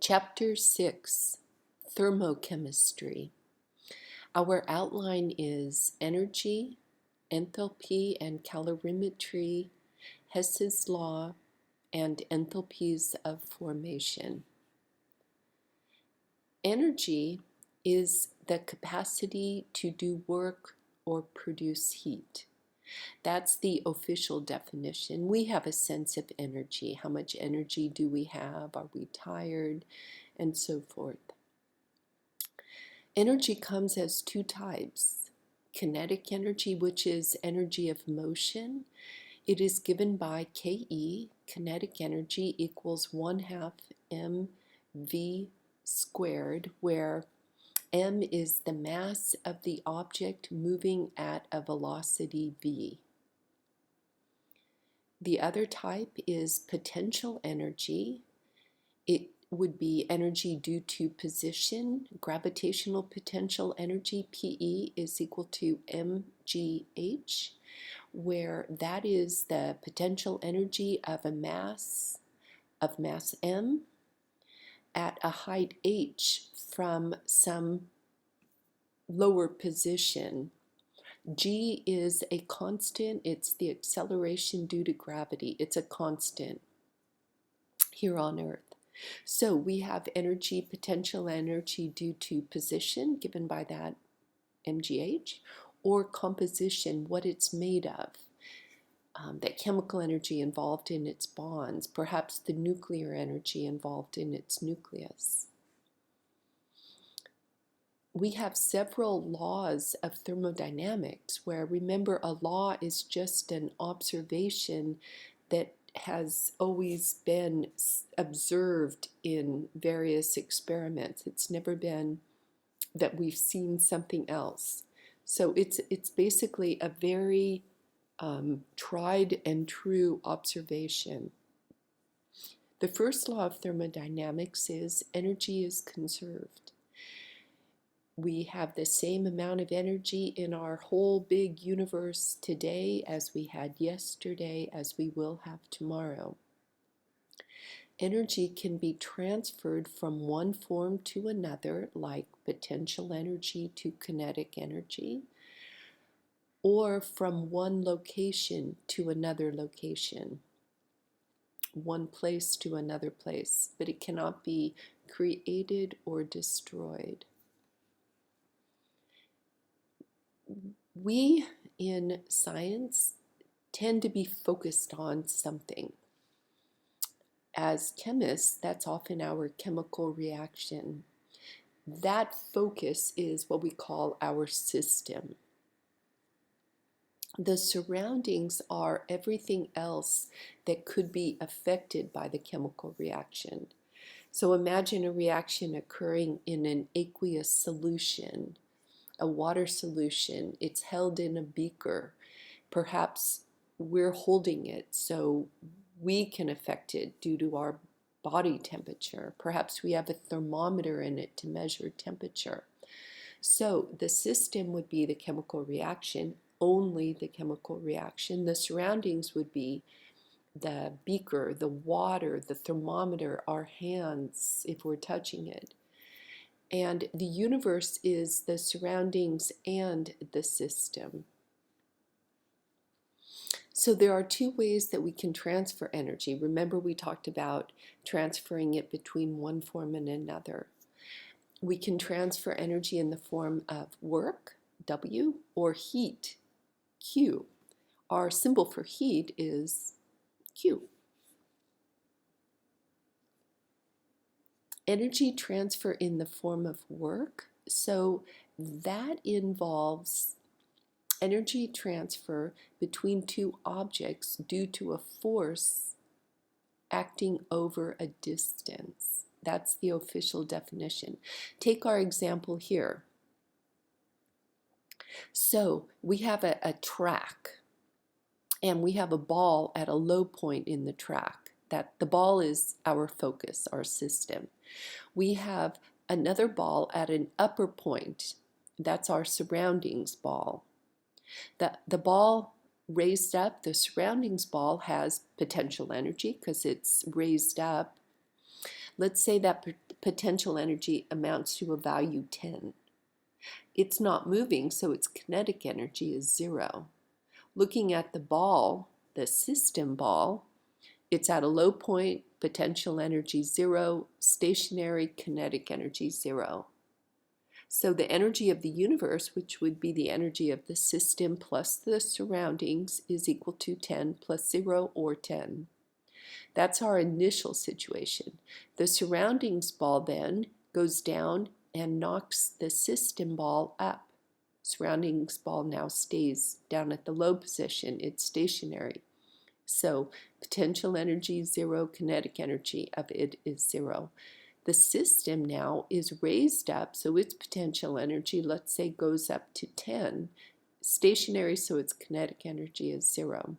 Chapter 6, Thermochemistry. Our outline is energy, enthalpy and calorimetry, Hess's law, and enthalpies of formation. Energy is the capacity to do work or produce heat. That's the official definition. We have a sense of energy. How much energy do we have? Are we tired? And so forth. Energy comes as two types. Kinetic energy, which is energy of motion. It is given by Ke, kinetic energy, equals 1/2 mv squared, where m is the mass of the object moving at a velocity v. The other type is potential energy. It would be energy due to position. Gravitational potential energy, PE, is equal to mgh, where that is the potential energy of a mass m at a height h from some lower position. G is a constant. It's the acceleration due to gravity. It's a constant here on Earth. So we have energy, potential energy due to position, given by that mgh, or composition, what it's made of, that chemical energy involved in its bonds, perhaps the nuclear energy involved in its nucleus. We have several laws of thermodynamics where, remember, a law is just an observation that has always been observed in various experiments. It's never been that we've seen something else. So it's basically a very tried and true observation. The first law of thermodynamics is energy is conserved. We have the same amount of energy in our whole big universe today as we had yesterday, as we will have tomorrow. Energy can be transferred from one form to another, like potential energy to kinetic energy, or from one location to another location, one place to another place, but it cannot be created or destroyed. We in science tend to be focused on something. As chemists, that's often our chemical reaction. That focus is what we call our system. The surroundings are everything else that could be affected by the chemical reaction. So imagine a reaction occurring in an aqueous solution, a water solution. It's held in a beaker. Perhaps we're holding it so we can affect it due to our body temperature. Perhaps we have a thermometer in it to measure temperature. So the system would be the chemical reaction, only the chemical reaction. The surroundings would be the beaker, the water, the thermometer, our hands if we're touching it. And the universe is the surroundings and the system. So there are two ways that we can transfer energy. Remember, we talked about transferring it between one form and another. We can transfer energy in the form of work, W, or heat, Q. Our symbol for heat is Q. Energy transfer in the form of work, so that involves energy transfer between two objects due to a force acting over a distance. That's the official definition. Take our example here. So we have a track, and we have a ball at a low point in the track. That the ball is our focus, our system. We have another ball at an upper point. That's our surroundings ball. The ball raised up, the surroundings ball has potential energy because it's raised up. Let's say that potential energy amounts to a value 10. It's not moving, so its kinetic energy is 0. Looking at the ball, the system ball, it's at a low point, potential energy 0, stationary, kinetic energy 0. So the energy of the universe, which would be the energy of the system plus the surroundings, is equal to 10 plus 0 or 10. That's our initial situation. The surroundings ball then goes down and knocks the system ball up. Surroundings ball now stays down at the low position. It's stationary. So potential energy 0, kinetic energy of it is 0. The system now is raised up, so its potential energy, let's say, goes up to 10. Stationary, so its kinetic energy is 0.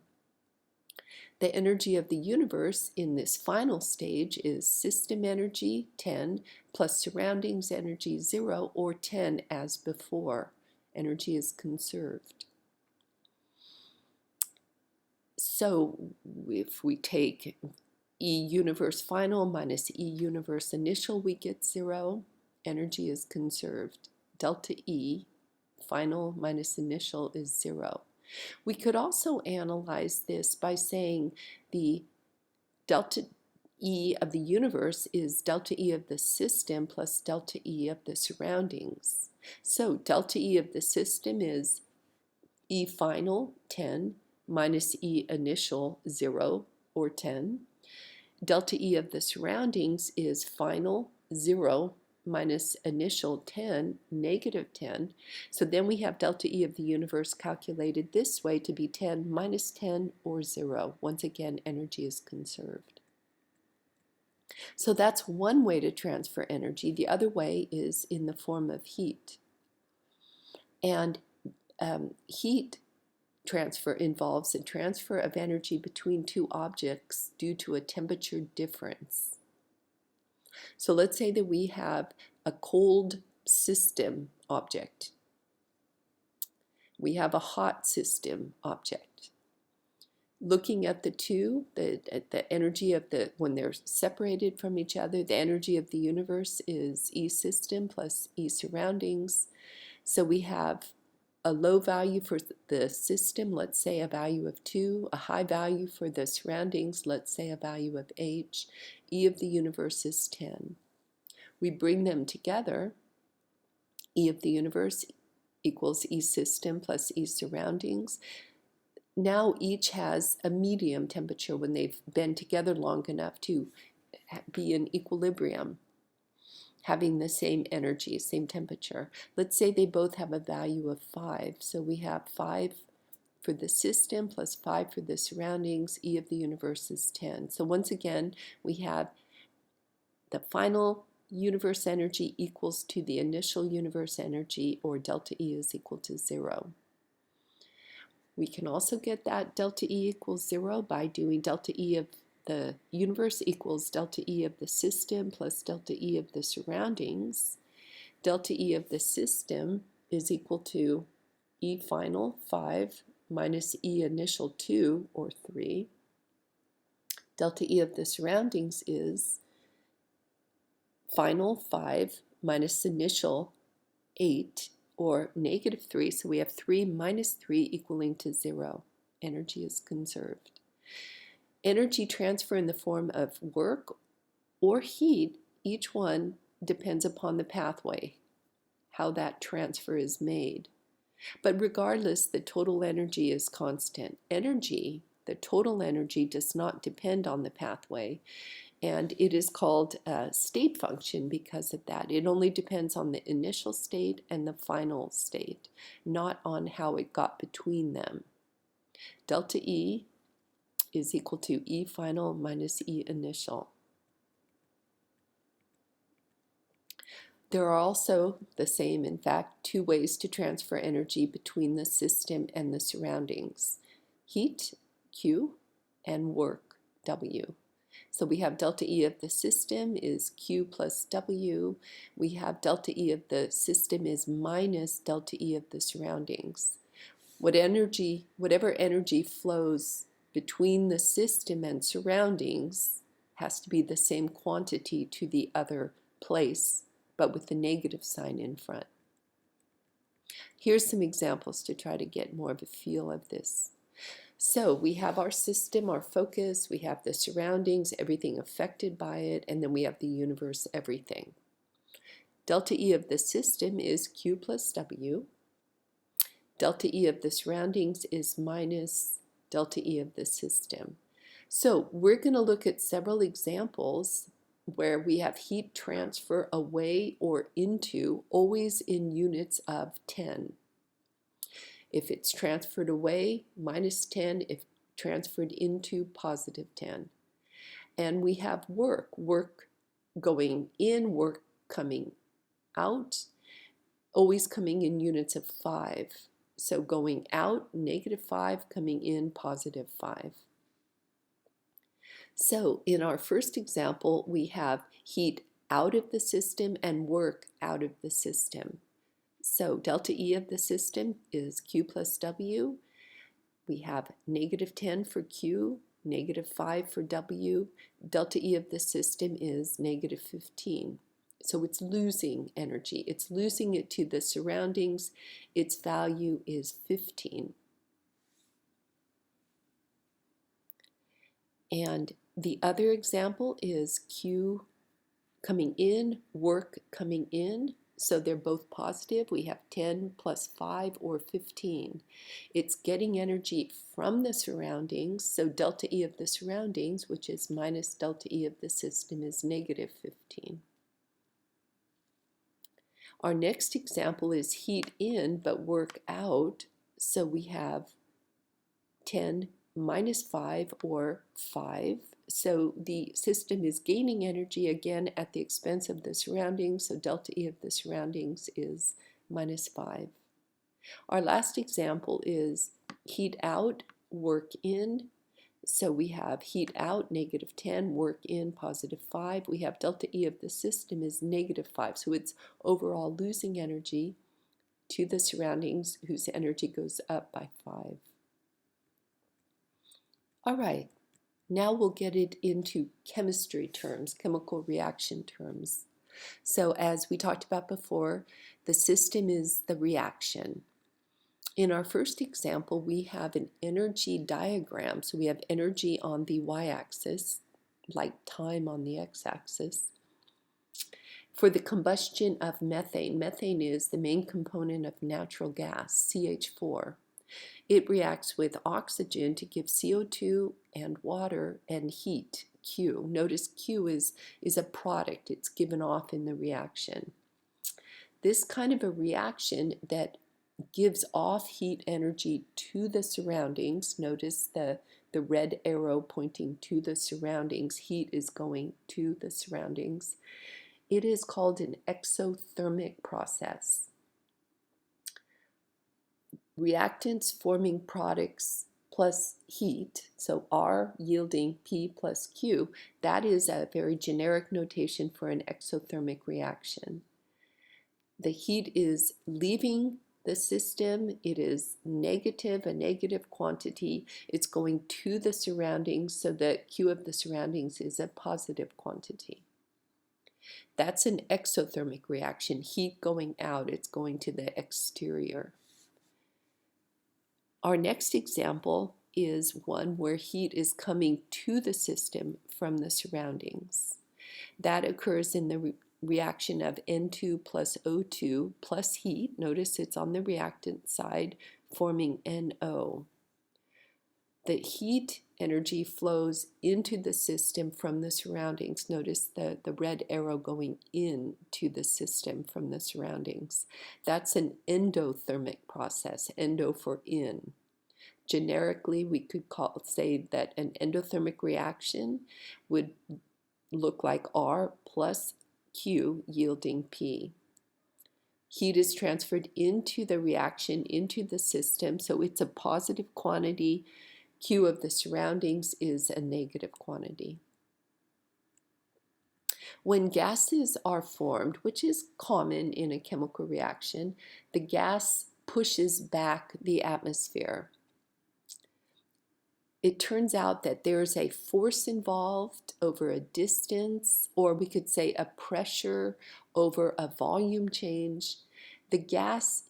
The energy of the universe in this final stage is system energy 10 plus surroundings energy 0 or 10 as before. Energy is conserved. So if we take E universe final minus E universe initial, we get 0. Energy is conserved. Delta E final minus initial is 0. We could also analyze this by saying the delta E of the universe is delta E of the system plus delta E of the surroundings. So delta E of the system is E final 10 minus E initial 0 or 10. Delta E of the surroundings is final 0 minus initial 10, negative 10. So then we have delta E of the universe calculated this way to be 10 minus 10 or 0. Once again, energy is conserved. So that's one way to transfer energy. The other way is in the form of heat. And heat transfer involves a transfer of energy between two objects due to a temperature difference. So let's say that we have a cold system object. We have a hot system object. Looking at the two, the energy of when they're separated from each other, the energy of the universe is E system plus E surroundings. So we have a low value for the system, let's say a value of 2, a high value for the surroundings, let's say a value of H. E of the universe is 10. We bring them together. E of the universe equals E system plus E surroundings. Now each has a medium temperature when they've been together long enough to be in equilibrium, having the same energy, same temperature. Let's say they both have a value of 5. So we have 5 for the system plus 5 for the surroundings. E of the universe is 10. So once again, we have the final universe energy equals to the initial universe energy, or delta E is equal to 0. We can also get that delta E equals 0 by doing delta E of the universe equals delta E of the system plus delta E of the surroundings. Delta E of the system is equal to E final 5 minus E initial 2 or 3. Delta E of the surroundings is final 5 minus initial 8 or negative 3. So we have 3 minus 3 equaling to 0. Energy is conserved. Energy transfer in the form of work or heat, each one depends upon the pathway, how that transfer is made. But regardless, the total energy is constant. Energy, the total energy, does not depend on the pathway, and it is called a state function because of that. It only depends on the initial state and the final state, not on how it got between them. Delta E is equal to E final minus E initial. There are also the same, in fact, two ways to transfer energy between the system and the surroundings. Heat, Q, and work, W. So we have delta E of the system is Q plus W. We have delta E of the system is minus delta E of the surroundings. Whatever energy flows between the system and surroundings has to be the same quantity to the other place, but with the negative sign in front. Here's some examples to try to get more of a feel of this. So we have our system, our focus, we have the surroundings, everything affected by it, and then we have the universe, everything. Delta E of the system is Q plus W. Delta E of the surroundings is minus delta E of the system. So we're going to look at several examples where we have heat transfer away or into, always in units of 10. If it's transferred away, minus 10. If transferred into, positive 10. And we have work going in, work coming out, always coming in units of 5. So going out, -5, coming in, +5. So in our first example, we have heat out of the system and work out of the system. So delta E of the system is Q plus W. We have -10 for Q, -5 for W. Delta E of the system is -15. So it's losing energy. It's losing it to the surroundings. Its value is 15. And the other example is Q coming in, work coming in. So they're both positive. We have 10 plus 5 or 15. It's getting energy from the surroundings. So delta E of the surroundings, which is minus delta E of the system, is -15. Our next example is heat in but work out. So we have 10 minus 5 or 5. So the system is gaining energy again at the expense of the surroundings. So delta E of the surroundings is -5. Our last example is heat out, work in. So we have heat out, -10, work in, +5. We have delta E of the system is -5. So it's overall losing energy to the surroundings, whose energy goes up by 5. All right, now we'll get it into chemistry terms, chemical reaction terms. So as we talked about before, the system is the reaction. In our first example, we have an energy diagram. So we have energy on the y-axis, like time on the x-axis. For the combustion of methane, methane is the main component of natural gas, CH4. It reacts with oxygen to give CO2 and water and heat, Q. Notice Q is a product. It's given off in the reaction. This kind of a reaction that gives off heat energy to the surroundings. Notice the red arrow pointing to the surroundings. Heat is going to the surroundings. It is called an exothermic process. Reactants forming products plus heat, so R yielding P plus Q, that is a very generic notation for an exothermic reaction. The heat is leaving the system. It is negative, a negative quantity. It's going to the surroundings, so the Q of the surroundings is a positive quantity. That's an exothermic reaction, heat going out. It's going to the exterior. Our next example is one where heat is coming to the system from the surroundings. That occurs in the reaction of N2 plus O2 plus heat. Notice it's on the reactant side, forming NO. The heat energy flows into the system from the surroundings. Notice the red arrow going into the system from the surroundings. That's an endothermic process, endo for in. Generically, we could say that an endothermic reaction would look like R plus Q yielding P. Heat is transferred into the reaction, into the system, so it's a positive quantity. Q of the surroundings is a negative quantity. When gases are formed, which is common in a chemical reaction, the gas pushes back the atmosphere. it turns out that there's a force involved over a distance, or we could say a pressure over a volume change. The gas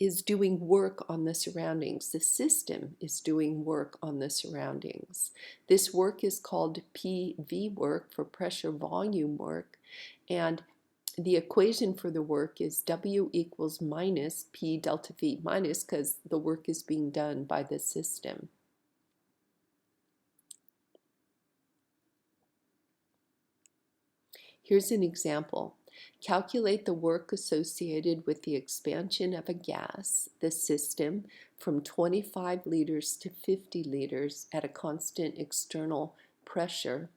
is doing work on the surroundings. The system is doing work on the surroundings. This work is called PV work, for pressure volume work, and the equation for the work is W equals minus P delta V, minus because the work is being done by the system. Here's an example. Calculate the work associated with the expansion of a gas, the system, from 25 liters to 50 liters at a constant external pressure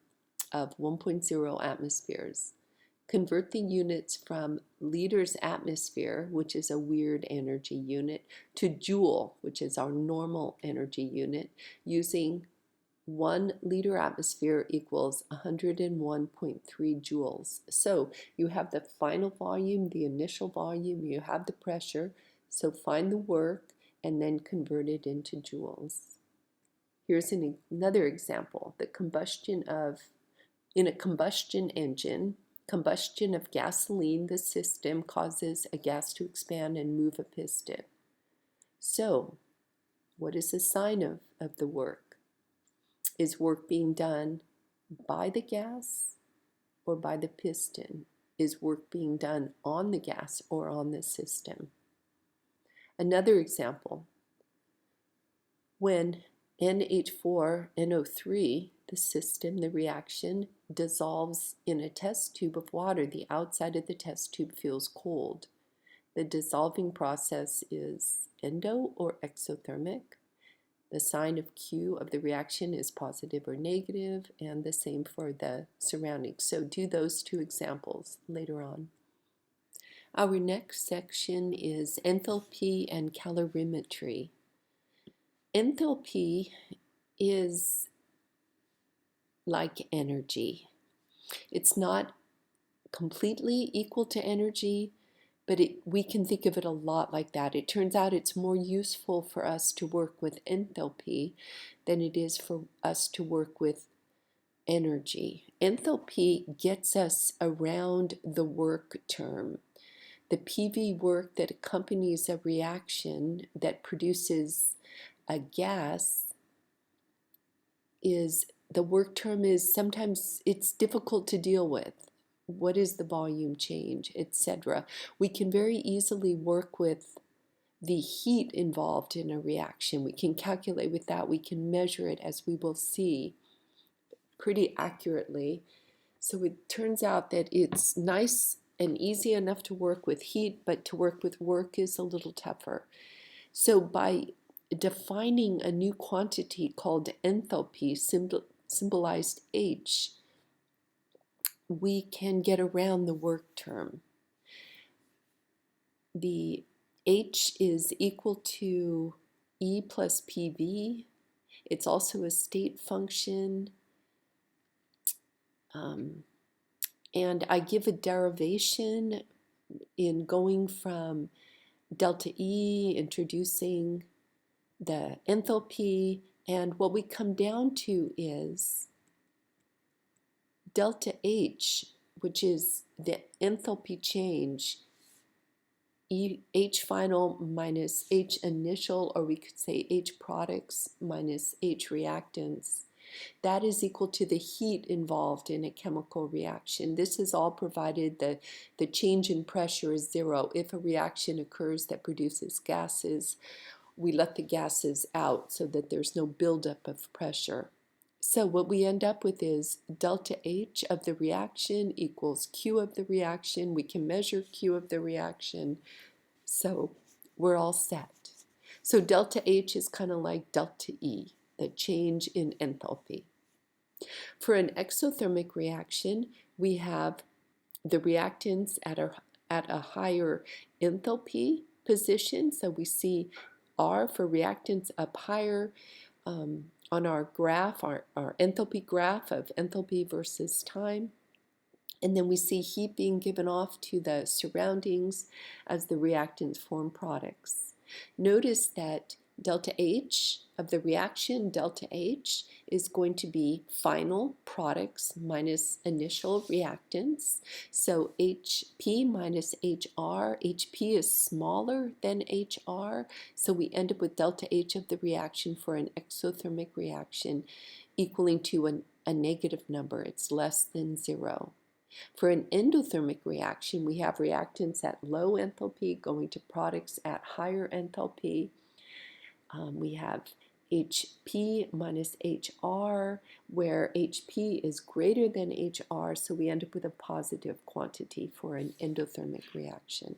of 1.0 atmospheres. Convert the units from liters atmosphere, which is a weird energy unit, to joule, which is our normal energy unit, using 1 liter atmosphere equals 101.3 joules. So you have the final volume, the initial volume, you have the pressure. So find the work and then convert it into joules. Here's another example. In a combustion engine, combustion of gasoline, the system causes a gas to expand and move a piston. So what is the sign of the work? Is work being done by the gas or by the piston? Is work being done on the gas or on the system? Another example, when NH4NO3, the system, the reaction, dissolves in a test tube of water, the outside of the test tube feels cold. The dissolving process is endo or exothermic. The sign of Q of the reaction is positive or negative, and the same for the surroundings. So do those two examples later on. Our next section is enthalpy and calorimetry. Enthalpy is like energy. It's not completely equal to energy, but we can think of it a lot like that. It turns out it's more useful for us to work with enthalpy than it is for us to work with energy. Enthalpy gets us around the work term. The PV work that accompanies a reaction that produces a gas is, the work term is sometimes it's difficult to deal with. What is the volume change, etc. We can very easily work with the heat involved in a reaction. We can calculate with that. We can measure it, as we will see, pretty accurately. So it turns out that it's nice and easy enough to work with heat, but to work with work is a little tougher. So by defining a new quantity called enthalpy, symbolized H, we can get around the work term. The H is equal to E plus PV. It's also a state function. And I give a derivation in going from delta E, introducing the enthalpy, and what we come down to is delta H, which is the enthalpy change, H final minus H initial, or we could say H products minus H reactants. That is equal to the heat involved in a chemical reaction. This is all provided the change in pressure is zero. If a reaction occurs that produces gases, we let the gases out so that there's no buildup of pressure. So what we end up with is delta H of the reaction equals Q of the reaction. We can measure Q of the reaction, so we're all set. So delta H is kind of like delta E, the change in enthalpy. For an exothermic reaction, we have the reactants at a higher enthalpy position. So we see R for reactants up higher on our graph, our enthalpy graph of enthalpy versus time. And then we see heat being given off to the surroundings as the reactants form products. Notice that delta H of the reaction, delta H, is going to be final products minus initial reactants. So HP minus HR, HP is smaller than HR, so we end up with delta H of the reaction for an exothermic reaction equaling to a negative number. It's less than 0. For an endothermic reaction, we have reactants at low enthalpy going to products at higher enthalpy. We have HP minus HR, where HP is greater than HR, so we end up with a positive quantity for an endothermic reaction.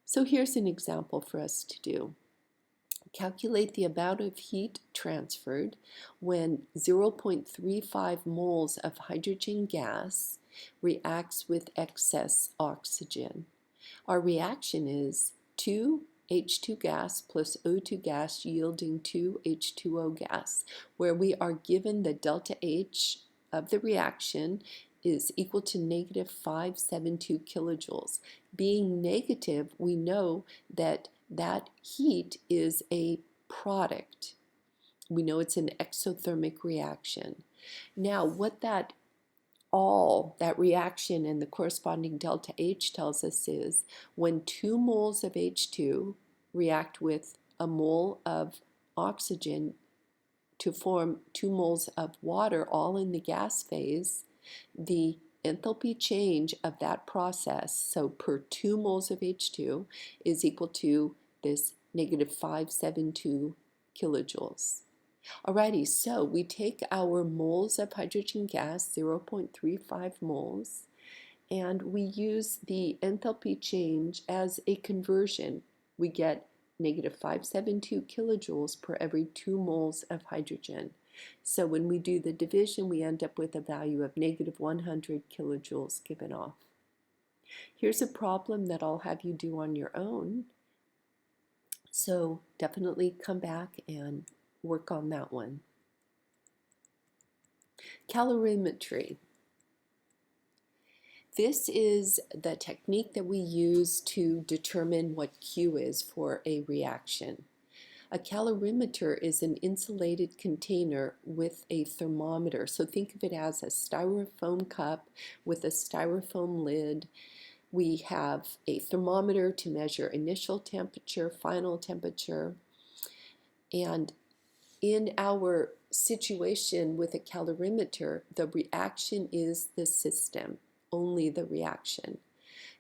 So here's an example for us to do. Calculate the amount of heat transferred when 0.35 moles of hydrogen gas reacts with excess oxygen. Our reaction is 2H2 gas plus O2 gas yielding 2H2O gas, where we are given the delta H of the reaction is equal to negative 572 kilojoules. Being negative, we know that that heat is a product. We know it's an exothermic reaction. Now, what that reaction and the corresponding delta H tells us is when 2 moles of H2 react with a mole of oxygen to form 2 moles of water, all in the gas phase, the enthalpy change of that process, so per 2 moles of H2, is equal to this negative 572 kilojoules. Alrighty, so we take our moles of hydrogen gas, 0.35 moles, and we use the enthalpy change as a conversion. We get negative 572 kilojoules per every 2 moles of hydrogen. So when we do the division, we end up with a value of negative 100 kilojoules given off. Here's a problem that I'll have you do on your own. So definitely come back and work on that one. Calorimetry. This is the technique that we use to determine what Q is for a reaction. A calorimeter is an insulated container with a thermometer. So think of it as a styrofoam cup with a styrofoam lid. We have a thermometer to measure initial temperature, final temperature, and in our situation with a calorimeter, the reaction is the system, only the reaction.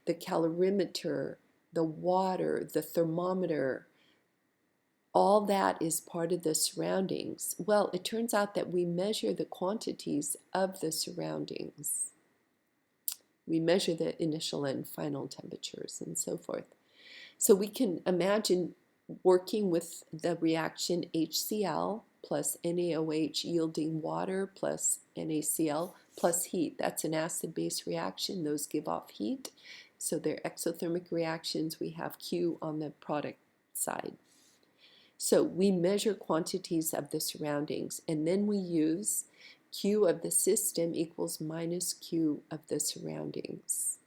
The calorimeter, the water, the thermometer, all that is part of the surroundings. Well, it turns out that we measure the quantities of the surroundings. We measure the initial and final temperatures and so forth. So we can imagine working with the reaction HCl plus NaOH yielding water plus NaCl plus heat. That's an acid-base reaction. Those give off heat. So they're exothermic reactions. We have Q on the product side. So we measure quantities of the surroundings, and then we use Q of the system equals minus Q of the surroundings.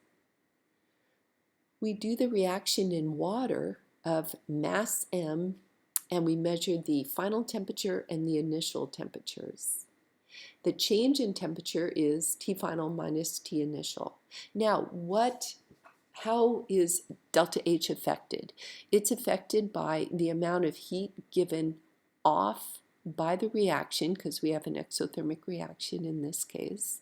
We do the reaction in water of mass M, and we measure the final temperature and the initial temperatures. The change in temperature is T final minus T initial. Now, how is delta H affected? It's affected by the amount of heat given off by the reaction, because we have an exothermic reaction in this case.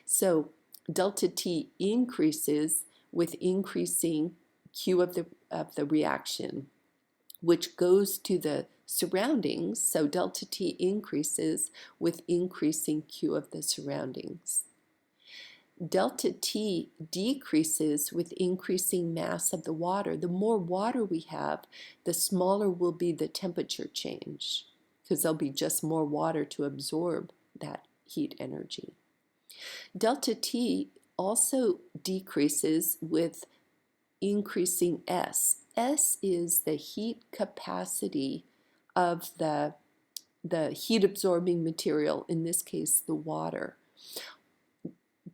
So delta T increases with increasing Q of the reaction, which goes to the surroundings. So delta T increases with increasing Q of the surroundings. Delta T decreases with increasing mass of the water. The more water we have, the smaller will be the temperature change, because there'll be just more water to absorb that heat energy. Delta T also decreases with increasing S. S is the heat capacity of the heat absorbing material, in this case the water.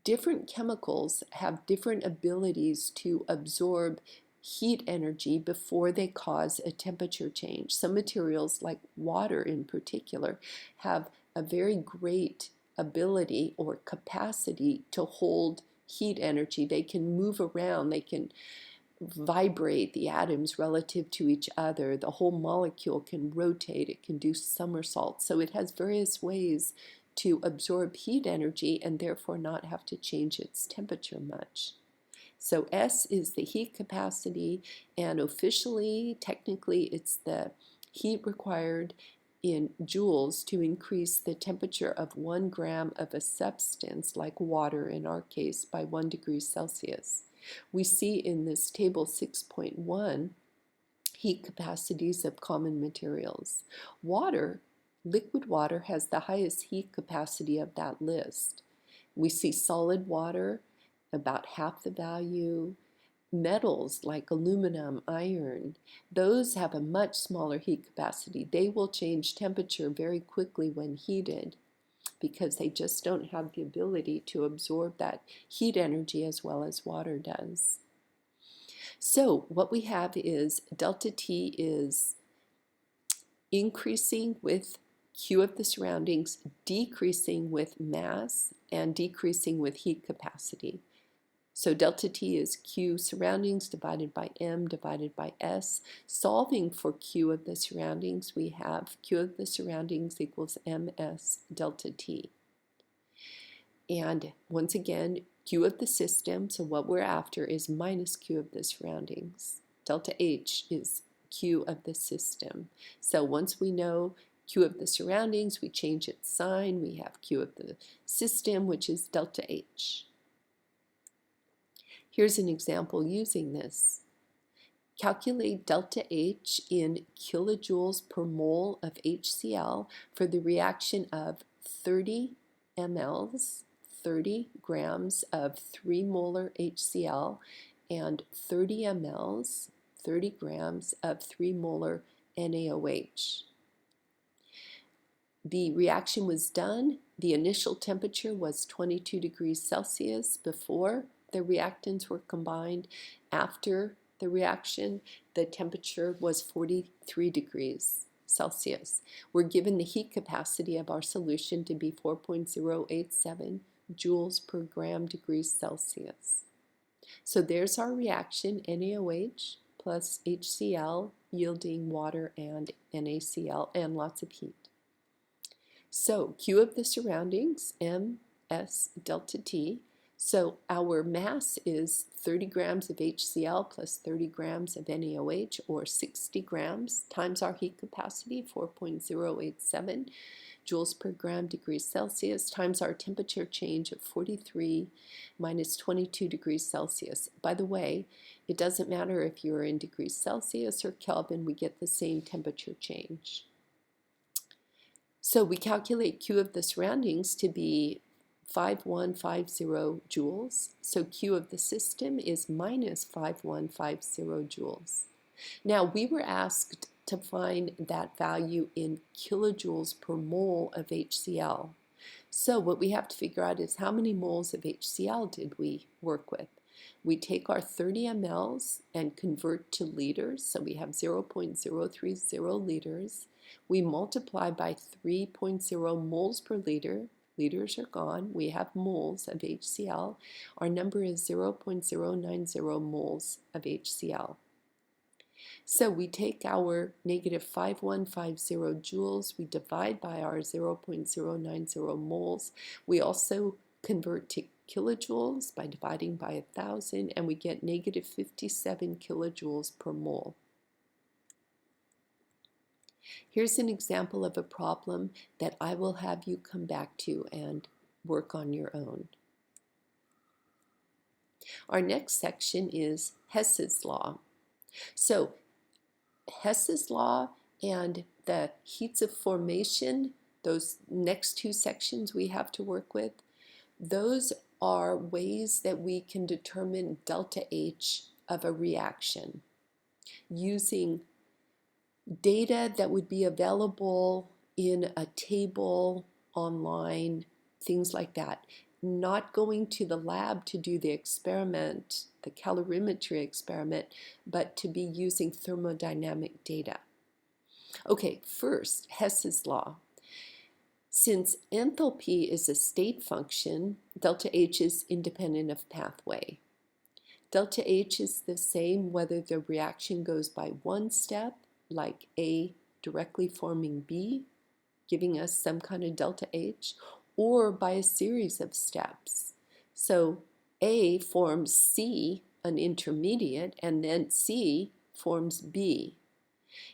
Different chemicals have different abilities to absorb heat energy before they cause a temperature change. Some materials, like water in particular, have a very great ability or capacity to hold heat energy. They can move around, they can vibrate the atoms relative to each other. The whole molecule can rotate, it can do somersaults. So it has various ways to absorb heat energy and therefore not have to change its temperature much. So S is the heat capacity, and officially, technically, it's the heat required in joules to increase the temperature of 1 gram of a substance, like water in our case, by 1 degree Celsius. We see in this table 6.1 heat capacities of common materials. Water, liquid water, has the highest heat capacity of that list. We see solid water, about half the value. Metals like aluminum, iron, those have a much smaller heat capacity. They will change temperature very quickly when heated because they just don't have the ability to absorb that heat energy as well as water does. So what we have is delta T is increasing with Q of the surroundings, decreasing with mass, and decreasing with heat capacity. So delta T is Q surroundings divided by M divided by S. Solving for Q of the surroundings, we have Q of the surroundings equals MS delta T. And once again, Q of the system, so what we're after is minus Q of the surroundings. Delta H is Q of the system. So once we know Q of the surroundings, we change its sign. We have Q of the system, which is delta H. Here's an example using this. Calculate delta H in kilojoules per mole of HCl for the reaction of 30 mLs, 30 grams of 3 molar HCl, and 30 mLs, 30 grams of 3 molar NaOH. The reaction was done. The initial temperature was 22 degrees Celsius before the reactants were combined. After the reaction, the temperature was 43 degrees Celsius. We're given the heat capacity of our solution to be 4.087 joules per gram degrees Celsius. So there's our reaction, NaOH plus HCl yielding water and NaCl and lots of heat. So Q of the surroundings, MS delta T. So our mass is 30 grams of HCl plus 30 grams of NaOH, or 60 grams, times our heat capacity, 4.087 joules per gram degrees Celsius, times our temperature change of 43 minus 22 degrees Celsius. By the way, it doesn't matter if you're in degrees Celsius or Kelvin, we get the same temperature change. So we calculate Q of the surroundings to be 5150 joules. So Q of the system is minus 5150 joules. Now we were asked to find that value in kilojoules per mole of HCl. So what we have to figure out is how many moles of HCl did we work with. We take our 30 mLs and convert to liters, so we have 0.030 liters. We multiply by 3.0 moles per liter. Liters are gone. We have moles of HCl. Our number is 0.090 moles of HCl. So we take our negative 5150 joules, we divide by our 0.090 moles. We also convert to kilojoules by dividing by 1,000, and we get negative 57 kilojoules per mole. Here's an example of a problem that I will have you come back to and work on your own. Our next section is Hess's law. So Hess's law and the heats of formation, those next two sections we have to work with, those are ways that we can determine delta H of a reaction using data that would be available in a table, online, things like that. Not going to the lab to do the experiment the calorimetry experiment, but to be using thermodynamic data. Okay, first, Hess's law. Since enthalpy is a state function, delta H is independent of pathway. Delta H is the same whether the reaction goes by one step, like A directly forming B, giving us some kind of delta H, or by a series of steps. So A forms C, an intermediate, and then C forms B.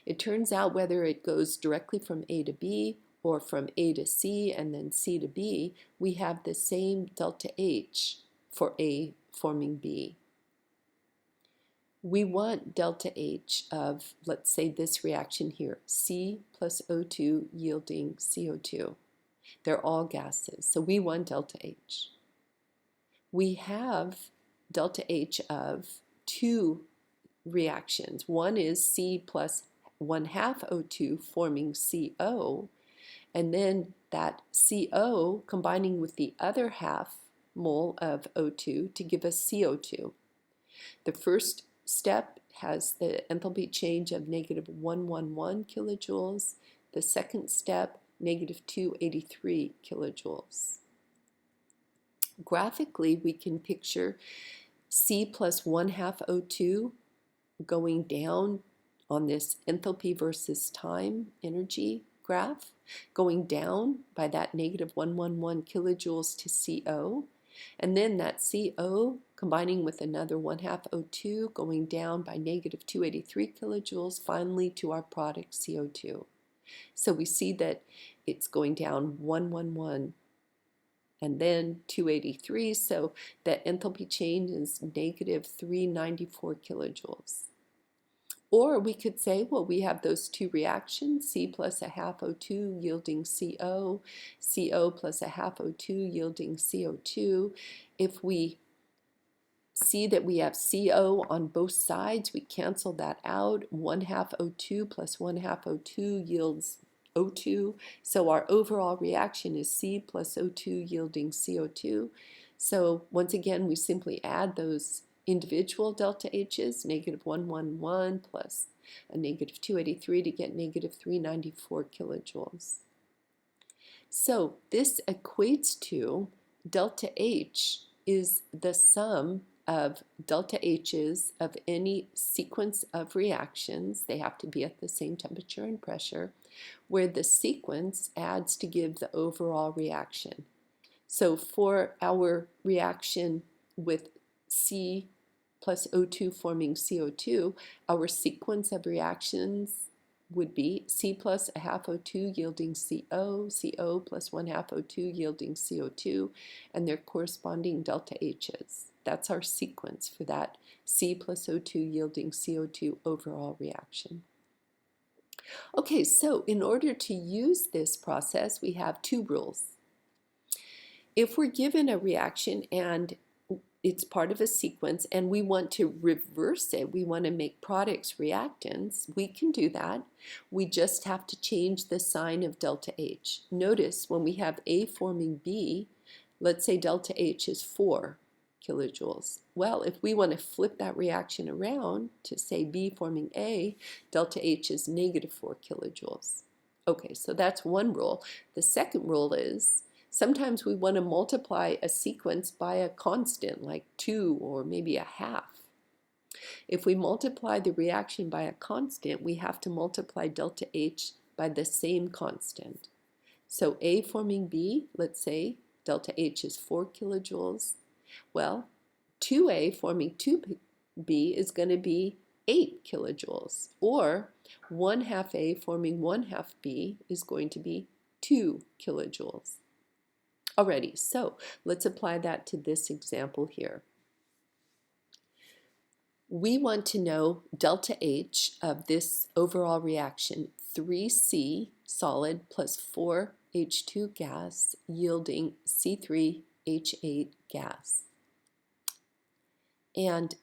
It turns out whether it goes directly from A to B or from A to C and then C to B, we have the same delta H for A forming B. We want delta H of, let's say, this reaction here, C plus O2 yielding CO2. They're all gases, so we want delta H. We have delta H of two reactions. One is C plus 1/2 O2 forming CO, and then that CO combining with the other half mole of O2 to give us CO2. The first step has the enthalpy change of negative 111 kilojoules. The second step, negative 283 kilojoules. Graphically, we can picture C plus 1/2 O2 going down on this enthalpy versus time energy graph, going down by that negative 111 kilojoules to CO, and then that CO combining with another 1/2 O2 going down by negative 283 kilojoules, finally to our product CO2. So we see that it's going down 111 and then 283, so that enthalpy change is negative 394 kilojoules. Or we could say, well, we have those two reactions, C plus 1/2 O2 yielding CO, CO plus 1/2 O2 yielding CO2. If we see that we have CO on both sides, we cancel that out. 1/2 O2 plus 1/2 O2 yields O2. So our overall reaction is C plus O2 yielding CO2. So once again, we simply add those individual delta H's, negative 111 plus a negative 283 to get negative 394 kilojoules. So this equates to delta H is the sum of delta H's of any sequence of reactions. They have to be at the same temperature and pressure, where the sequence adds to give the overall reaction. So for our reaction with C plus O2 forming CO2, our sequence of reactions would be C plus 1/2 O2 yielding CO, CO plus 1/2 O2 yielding CO2, and their corresponding delta H's. That's our sequence for that C plus O2 yielding CO2 overall reaction. Okay, so in order to use this process, we have two rules. If we're given a reaction and it's part of a sequence and we want to reverse it, we want to make products reactants, we can do that. We just have to change the sign of delta H. Notice when we have A forming B, let's say delta H is 4 kilojoules. Well, if we want to flip that reaction around to say B forming A, delta H is negative 4 kilojoules. Okay, so that's one rule. The second rule is sometimes we want to multiply a sequence by a constant, like 2 or maybe a half. If we multiply the reaction by a constant, we have to multiply delta H by the same constant. So A forming B, let's say delta H is 4 kilojoules. Well, 2A forming 2B is going to be 8 kilojoules, or 1/2 A forming 1/2 B is going to be 2 kilojoules. Alrighty, so let's apply that to this example here. We want to know delta H of this overall reaction, 3C solid plus 4H2 gas yielding C3H8 gas. And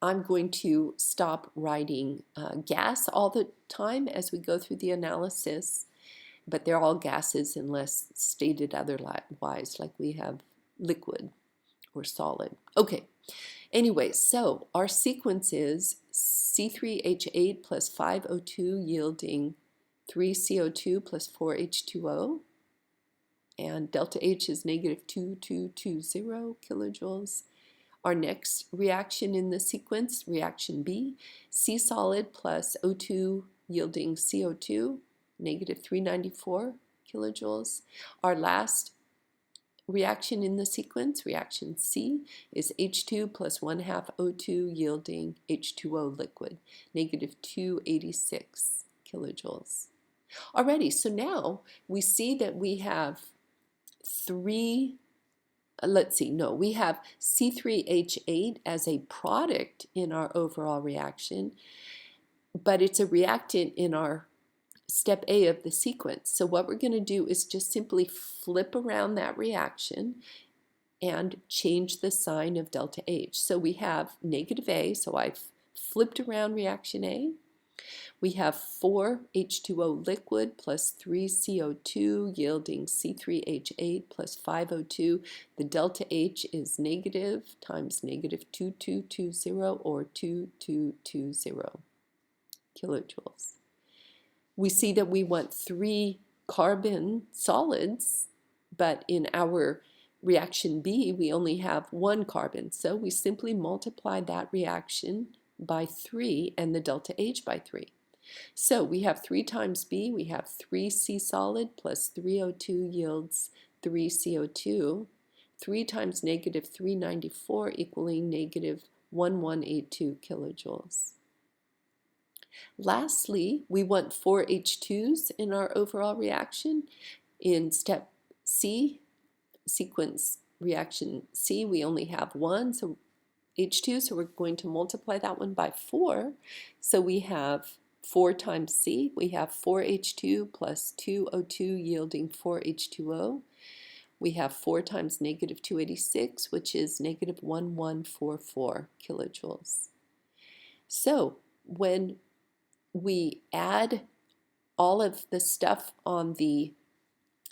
I'm going to stop writing gas all the time as we go through the analysis, but they're all gases unless stated otherwise, like we have liquid or solid. Okay, Anyway, so our sequence is C3H8 plus 5O2 yielding 3CO2 plus 4H2O, and delta H is negative 2220 kilojoules. Our next reaction in the sequence, reaction B, C solid plus O2 yielding CO2, negative 394 kilojoules. Our last reaction in the sequence, reaction C, is H2 plus 1/2 O2 yielding H2O liquid, negative 286 kilojoules. Alrighty, so now we see that we have three, we have C3H8 as a product in our overall reaction, but it's a reactant in our step A of the sequence. So what we're going to do is just simply flip around that reaction and change the sign of delta H. So we have negative A, so I've flipped around reaction A. We have 4H2O liquid plus 3CO2 yielding C3H8 plus 5O2. The delta H is negative times negative 2220 or 2220 kilojoules. We see that we want 3 carbon solids, but in our reaction B, we only have 1 carbon. So we simply multiply that reaction by 3 and the delta H by 3. So we have 3 times B, we have 3 C solid plus 3O2 yields 3 CO2. 3 times negative 394 equaling negative 1182 kilojoules. Lastly, we want 4 H2s in our overall reaction. In step C, sequence reaction C, we only have 1, so H2, so we're going to multiply that one by 4. So we have 4 times C, we have 4H2 plus 2O2 yielding 4H2O. We have 4 times negative 286, which is negative 1144 kilojoules. So when we add all of the stuff on the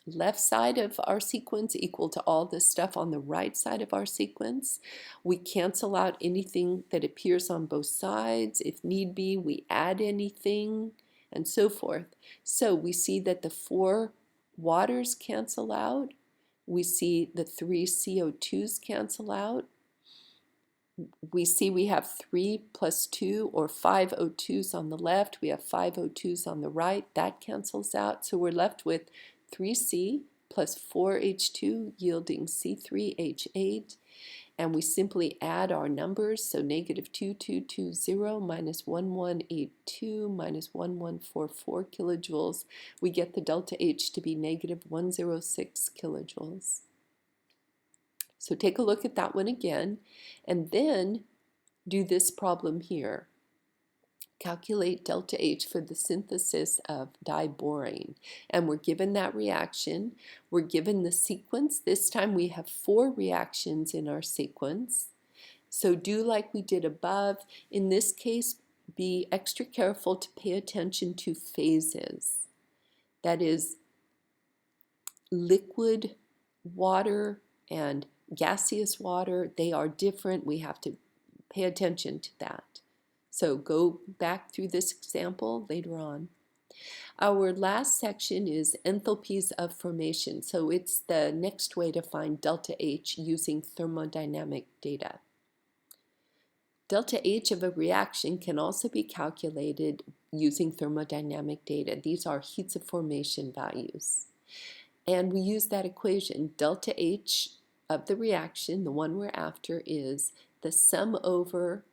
left side of our sequence equal to all the stuff on the right side of our sequence, we cancel out anything that appears on both sides. If need be, we add anything, and so forth. So we see that the 4 waters cancel out. We see the 3 CO2s cancel out. We see we have 3 plus 2 or 5 O2s on the left. We have 5 O2s on the right. That cancels out. So we're left with 3C plus 4H2 yielding C3H8. And we simply add our numbers. So negative 2220 minus 1182 minus 1144 kilojoules. We get the delta H to be negative 106 kilojoules. So take a look at that one again, and then do this problem here. Calculate delta H for the synthesis of diborane. And we're given that reaction. We're given the sequence. This time we have 4 reactions in our sequence. So do like we did above. In this case, be extra careful to pay attention to phases. That is, liquid water and gaseous water, they are different. We have to pay attention to that. So go back through this example later on. Our last section is enthalpies of formation. So it's the next way to find delta H using thermodynamic data. Delta H of a reaction can also be calculated using thermodynamic data. These are heats of formation values. And we use that equation. Delta H of the reaction, the one we're after, is the sum over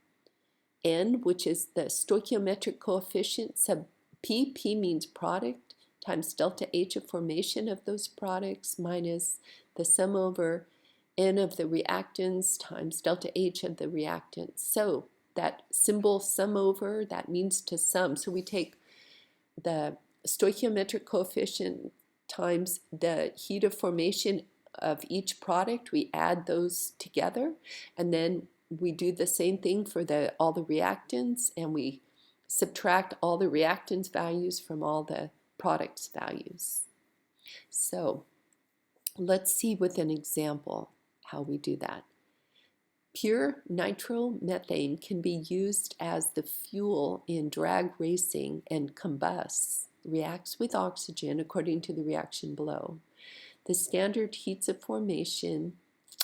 N, which is the stoichiometric coefficient, sub P. P means product, times delta H of formation of those products, minus the sum over N of the reactants times delta H of the reactants. So that symbol sum over, that means to sum. So we take the stoichiometric coefficient times the heat of formation of each product, we add those together, and then we do the same thing for all the reactants, and we subtract all the reactants values from all the products values. So let's see with an example how we do that. Pure nitromethane can be used as the fuel in drag racing and combusts, reacts with oxygen according to the reaction below. The standard heats of formation,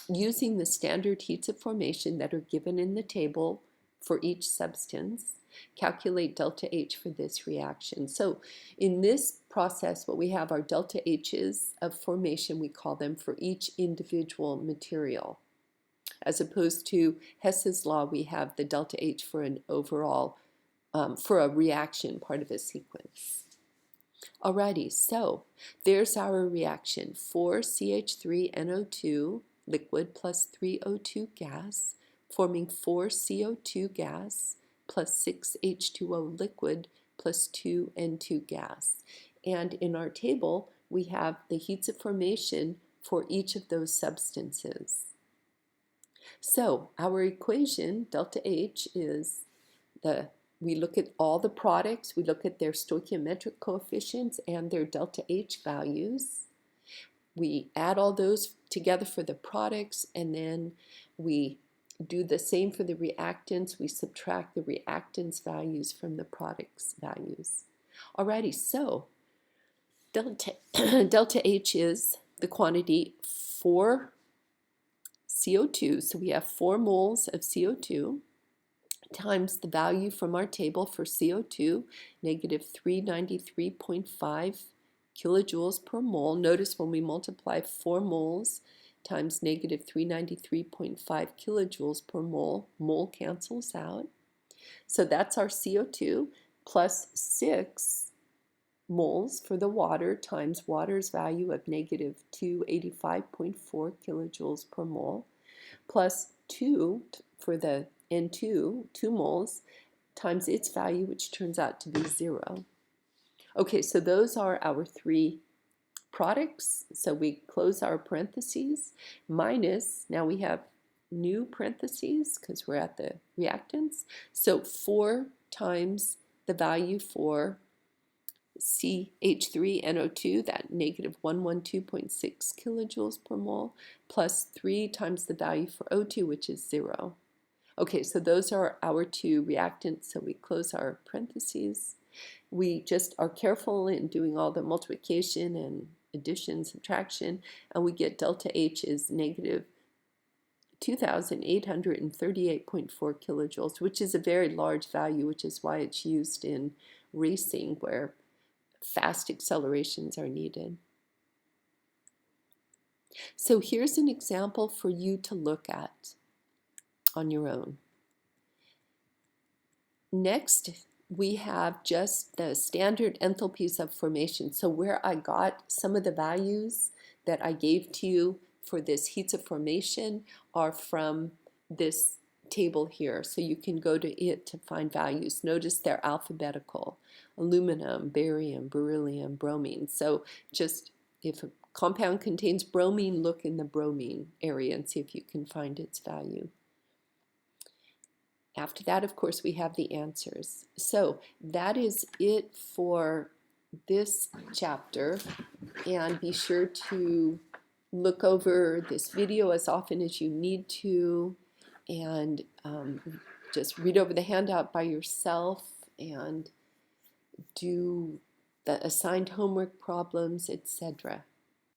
using the standard heats of formation that are given in the table for each substance, calculate delta H for this reaction. So in this process, what we have are delta H's of formation, we call them, for each individual material. As opposed to Hess's law, we have the delta H for an overall, for a reaction part of a sequence. Alrighty, so there's our reaction. 4CH3NO2 liquid plus 3O2 gas, forming 4CO2 gas plus 6H2O liquid plus 2N2 gas. And in our table, we have the heats of formation for each of those substances. So our equation, delta H, is we look at all the products, we look at their stoichiometric coefficients and their delta H values. We add all those together for the products, and then we do the same for the reactants. We subtract the reactants values from the products values. Alrighty, so delta H is the quantity for CO2, so we have 4 moles of CO2 times the value from our table for CO2, negative 393.5 kilojoules per mole. Notice when we multiply 4 moles times negative 393.5 kilojoules per mole, mole cancels out. So that's our CO2 plus 6 moles for the water times water's value of negative 285.4 kilojoules per mole, plus 2 for the N2, 2 moles, times its value, which turns out to be 0. Okay, so those are our 3 products. So we close our parentheses, minus, now we have new parentheses because we're at the reactants. So 4 times the value for CH3NO2, that negative 112.6 kilojoules per mole, plus 3 times the value for O2, which is 0. Okay, so those are our 2 reactants, so we close our parentheses. We just are careful in doing all the multiplication and addition, subtraction, and we get delta H is negative 2,838.4 kilojoules, which is a very large value, which is why it's used in racing where fast accelerations are needed. So here's an example for you to look at on your own. Next, we have just the standard enthalpies of formation. So where I got some of the values that I gave to you for this heats of formation are from this table here. So you can go to it to find values. Notice they're alphabetical: aluminum, barium, beryllium, bromine. So just if a compound contains bromine, look in the bromine area and see if you can find its value. After that, of course, we have the answers. So that is it for this chapter, and be sure to look over this video as often as you need to, and just read over the handout by yourself and do the assigned homework problems, etc.